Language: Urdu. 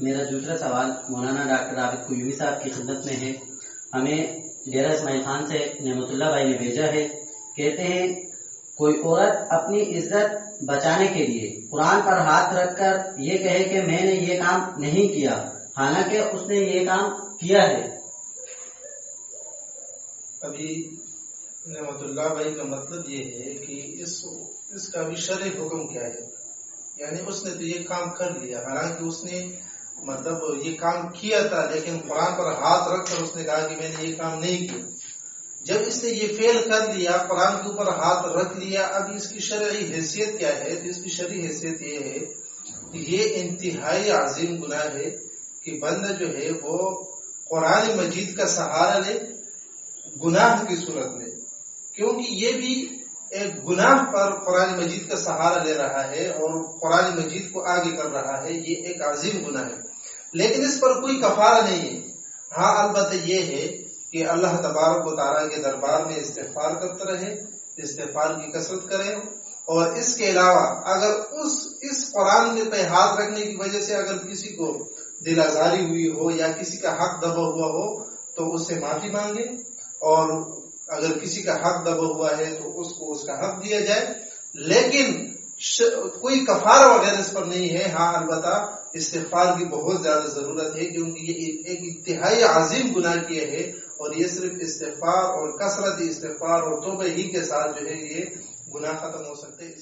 میرا دوسرا سوال مولانا ڈاکٹر عابد قیومی صاحب کی خدمت میں ہے. ہمیں ڈیرہ اسماعیل خان سے نعمت اللہ بھائی نے بھیجا ہے. کہتے ہیں کوئی عورت اپنی عزت بچانے کے لیے قرآن پر ہاتھ رکھ کر یہ کہے کہ میں نے یہ کام نہیں کیا حالانکہ اس نے یہ کام کیا ہے. ابھی نعمت اللہ بھائی کا مطلب یہ ہے کہ اس کا بھی شرعی حکم کیا ہے. یعنی اس نے تو یہ کام کر لیا حالانکہ اس نے مطلب یہ کام کیا تھا لیکن قرآن پر ہاتھ رکھ کر اس نے کہا کہ میں نے یہ کام نہیں کیا. جب اس نے یہ فعل کر لیا قرآن کے اوپر ہاتھ رکھ لیا اب اس کی شرعی حیثیت کیا ہے؟ تو اس کی شرعی حیثیت یہ ہے کہ یہ انتہائی عظیم گناہ ہے کہ بندہ جو ہے وہ قرآن مجید کا سہارا لے گناہ کی صورت میں، کیونکہ یہ بھی ایک گناہ پر قرآن مجید کا سہارا لے رہا ہے اور قرآن مجید کو آگے کر رہا ہے. یہ ایک عظیم گناہ ہے لیکن اس پر کوئی کفارہ نہیں ہے. ہاں البتہ یہ ہے کہ اللہ تبارک و تعالیٰ کے دربار میں استغفار کرتے رہے، استغفار کی کثرت کرے، اور اس کے علاوہ اگر اس قرآن میں پہ ہاتھ رکھنے کی وجہ سے اگر کسی کو دل آزاری ہوئی ہو یا کسی کا حق دبا ہوا ہو تو اس سے معافی مانگے، اور اگر کسی کا حق دبا ہوا ہے تو اس کو اس کا حق دیا جائے، لیکن کوئی کفارہ وغیرہ اس پر نہیں ہے. ہاں البتہ استغفار کی بہت زیادہ ضرورت ہے کیونکہ یہ ایک انتہائی عظیم گناہ کیا ہے اور یہ صرف استغفار اور کثرت استغفار اور توبہ ہی کے ساتھ جو ہے یہ گناہ ختم ہو سکتے ہیں.